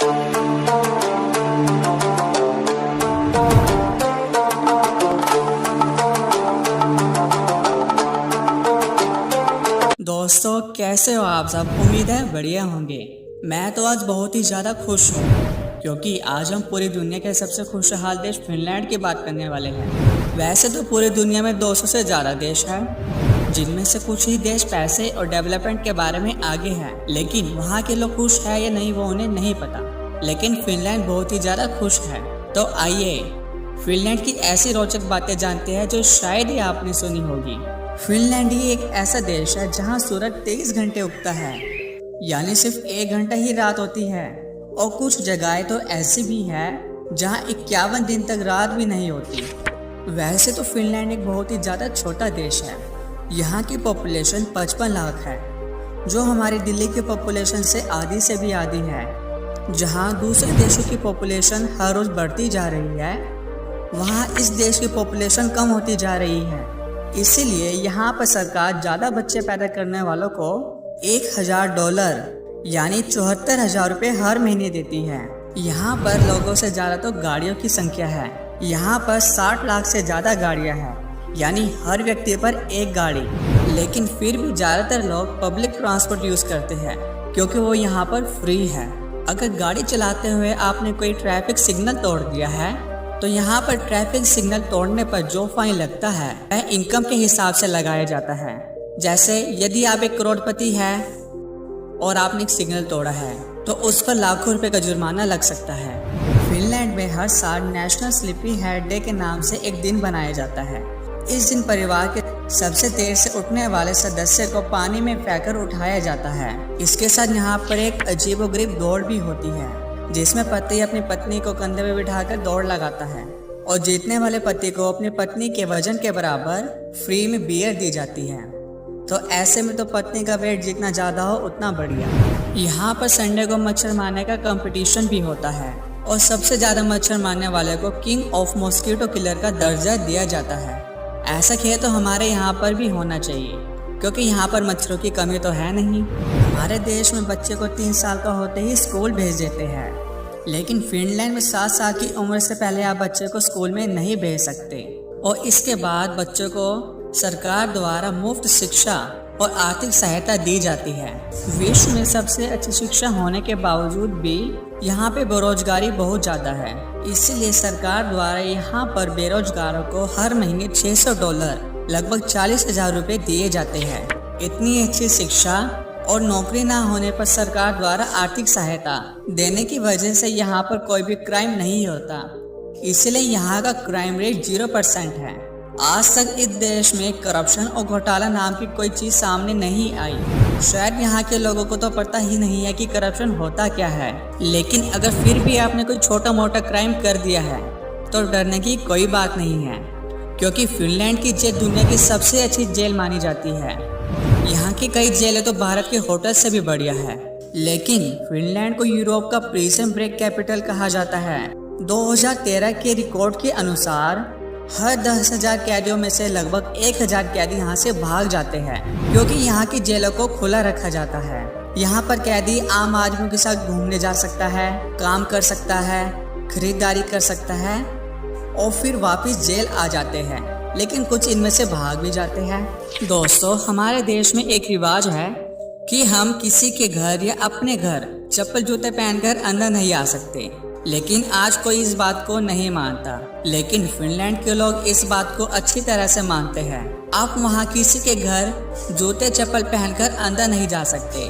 दोस्तों, कैसे हो आप सब? उम्मीद है बढ़िया होंगे। मैं तो आज बहुत ही ज़्यादा खुश हूँ क्योंकि आज हम पूरी दुनिया के सबसे खुशहाल देश फिनलैंड की बात करने वाले हैं। वैसे तो पूरी दुनिया में 200 से ज़्यादा देश हैं, जिनमें से कुछ ही देश पैसे और डेवलपमेंट के बारे में आगे हैं, लेकिन वहाँ के लोग खुश है या नहीं वो उन्हें नहीं पता। लेकिन फिनलैंड बहुत ही ज़्यादा खुश है। तो आइए फिनलैंड की ऐसी रोचक बातें जानते हैं जो शायद ही आपने सुनी होगी। फिनलैंड ही एक ऐसा देश है जहां सूरज 23 घंटे उगता है, यानी सिर्फ 1 घंटा ही रात होती है। और कुछ जगहें तो ऐसी भी है जहां 51 दिन तक रात भी नहीं होती। वैसे तो फिनलैंड एक बहुत ही ज़्यादा छोटा देश है। यहाँ की पॉपुलेशन 55 लाख है, जो हमारी दिल्ली की पॉपुलेशन से आधी से भी आधी है। जहाँ दूसरे देशों की पॉपुलेशन हर रोज़ बढ़ती जा रही है, वहाँ इस देश की पॉपुलेशन कम होती जा रही है। इसीलिए यहाँ पर सरकार ज़्यादा बच्चे पैदा करने वालों को $1000 यानी 74,000 रुपये हर महीने देती है। यहाँ पर लोगों से ज़्यादा तो गाड़ियों की संख्या है। यहाँ पर 60 लाख से ज़्यादा गाड़ियाँ हैं, यानी हर व्यक्ति पर एक गाड़ी। लेकिन फिर भी ज़्यादातर लोग पब्लिक ट्रांसपोर्ट यूज़ करते हैं क्योंकि वो यहाँ पर फ्री है। अगर गाड़ी चलाते हुए आपने कोई ट्रैफिक सिग्नल तोड़ दिया है तो यहाँ पर ट्रैफिक सिग्नल तोड़ने पर जो फाइन लगता है वह इनकम के हिसाब से लगाया जाता है। जैसे यदि आप एक करोड़पति है और आपने एक सिग्नल तोड़ा है तो उस पर लाखों रुपए का जुर्माना लग सकता है। फिनलैंड में हर साल नेशनल स्लीपी हेड डे के नाम से एक दिन बनाया जाता है। इस दिन परिवार के सबसे देर से उठने वाले सदस्य को पानी में फेंककर उठाया जाता है। इसके साथ यहाँ पर एक अजीबोगरीब दौड़ भी होती है, जिसमें पति अपनी पत्नी को कंधे में बिठाकर दौड़ लगाता है और जीतने वाले पति को अपनी पत्नी के वजन के बराबर फ्री में बियर दी जाती है। तो ऐसे में तो पत्नी का वेट जितना ज़्यादा हो उतना बढ़िया। यहाँ पर संडे को मच्छर मारने का कंपटीशन भी होता है और सबसे ज़्यादा मच्छर मारने वाले को किंग ऑफ मॉस्किटो किलर का दर्जा दिया जाता है। ऐसा खेल तो हमारे यहाँ पर भी होना चाहिए क्योंकि यहाँ पर मच्छरों की कमी तो है नहीं। हमारे देश में बच्चे को 3 साल का होते ही स्कूल भेज देते हैं, लेकिन फिनलैंड में 7 साल की उम्र से पहले आप बच्चे को स्कूल में नहीं भेज सकते। और इसके बाद बच्चों को सरकार द्वारा मुफ्त शिक्षा और आर्थिक सहायता दी जाती है। विश्व में सबसे अच्छी शिक्षा होने के बावजूद भी यहाँ पे बेरोजगारी बहुत ज़्यादा है। इसीलिए सरकार द्वारा यहाँ पर बेरोजगारों को हर महीने $600 लगभग 40,000 रुपये दिए जाते हैं। इतनी अच्छी शिक्षा और नौकरी ना होने पर सरकार द्वारा आर्थिक सहायता देने की वजह से यहाँ पर कोई भी क्राइम नहीं होता। इसलिए यहाँ का क्राइम रेट 0% है। आज तक इस देश में करप्शन और घोटाला नाम की कोई चीज़ सामने नहीं आई। शायद यहाँ के लोगों को तो पता ही नहीं है कि करप्शन होता क्या है। लेकिन अगर फिर भी आपने कोई छोटा मोटा क्राइम कर दिया है तो डरने की कोई बात नहीं है, क्योंकि फिनलैंड की जेल दुनिया की सबसे अच्छी जेल मानी जाती है। यहाँ की कई जेलें तो भारत के होटल से भी बढ़िया है। लेकिन फिनलैंड को यूरोप का प्रिजन ब्रेक कैपिटल कहा जाता है। 2013 के रिकॉर्ड के अनुसार हर 10,000 कैदियों में से लगभग 1,000 कैदी यहाँ से भाग जाते हैं, क्योंकि यहाँ की जेलों को खुला रखा जाता है। यहाँ पर कैदी आम आदमियों के साथ घूमने जा सकता है, काम कर सकता है, खरीदारी कर सकता है और फिर वापस जेल आ जाते हैं। लेकिन कुछ इनमें से भाग भी जाते हैं। दोस्तों, हमारे देश में एक रिवाज है कि हम किसी के घर या अपने घर चप्पल जूते पहनकर अंदर नहीं आ सकते, लेकिन आज कोई इस बात को नहीं मानता। लेकिन फिनलैंड के लोग इस बात को अच्छी तरह से मानते हैं। आप वहाँ किसी के घर जूते चप्पल पहनकर अंदर नहीं जा सकते,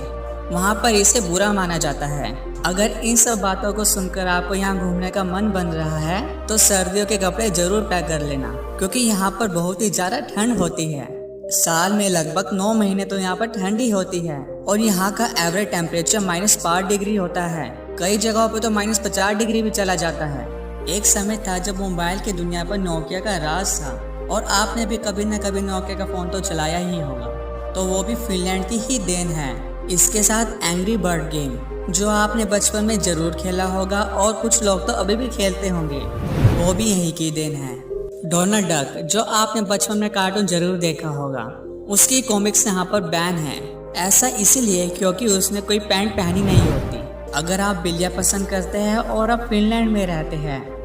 वहाँ पर इसे बुरा माना जाता है। अगर इन सब बातों को सुनकर आपको यहाँ घूमने का मन बन रहा है तो सर्दियों के कपड़े जरूर पैक कर लेना, क्योंकि यहाँ पर बहुत ही ज़्यादा ठंड होती है। साल में लगभग 9 महीने तो यहाँ पर ठंडी होती है और यहाँ का एवरेज टेम्परेचर -5 डिग्री होता है। कई जगहों पे तो -50 डिग्री भी चला जाता है। एक समय था जब मोबाइल की दुनिया पर नोकिया का राज था और आपने भी कभी न कभी नोकिया का फ़ोन तो चलाया ही होगा, तो वो भी फिनलैंड की ही देन है। इसके साथ एंग्री बर्ड गेम जो आपने बचपन में ज़रूर खेला होगा और कुछ लोग तो अभी भी खेलते होंगे, वो भी यहीं की देन है। डोनाल्ड डक जो आपने बचपन में कार्टून जरूर देखा होगा, उसकी कॉमिक्स यहाँ पर बैन है। ऐसा इसीलिए क्योंकि उसने कोई पैंट पहनी नहीं होती। अगर आप बिल्लियाँ पसंद करते हैं और आप फिनलैंड में रहते हैं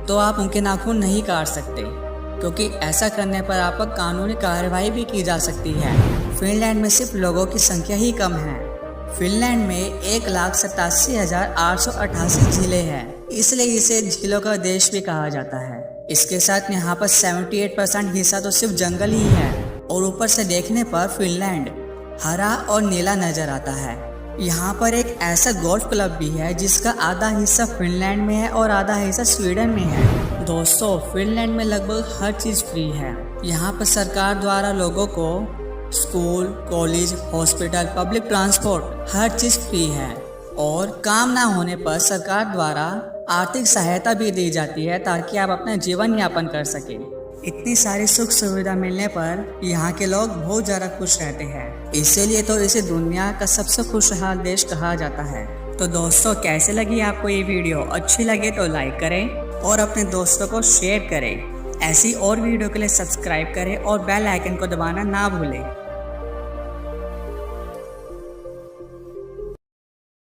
तो आप उनके नाखून नहीं काट सकते, क्योंकि ऐसा करने पर आप पर कानूनी कार्रवाई भी की जा सकती है। फिनलैंड में सिर्फ लोगों की संख्या ही कम है। फिनलैंड में 1,87,888 झीलें हैं, इसलिए इसे झीलों का देश भी कहा जाता है। इसके साथ यहाँ पर 78% हिस्सा तो सिर्फ जंगल ही है और ऊपर से देखने पर फिनलैंड हरा और नीला नजर आता है। यहाँ पर एक ऐसा गोल्फ क्लब भी है जिसका आधा हिस्सा फिनलैंड में है और आधा हिस्सा स्वीडन में है। दोस्तों, फिनलैंड में लगभग हर चीज़ फ्री है। यहाँ पर सरकार द्वारा लोगों को school, college, hospital, public transport हर चीज़ फ्री है और काम ना होने पर सरकार द्वारा आर्थिक सहायता भी दी जाती है ताकि आप अपना जीवन यापन कर सकें। इतनी सारी सुख सुविधा मिलने पर यहाँ के लोग बहुत ज़्यादा खुश रहते हैं, इसीलिए तो इसे दुनिया का सबसे खुशहाल देश कहा जाता है। तो दोस्तों, कैसे लगी आपको ये वीडियो? अच्छी लगे तो लाइक करें और अपने दोस्तों को शेयर करें। ऐसी और वीडियो के लिए सब्सक्राइब करें और बेल आइकन को दबाना ना भूलें।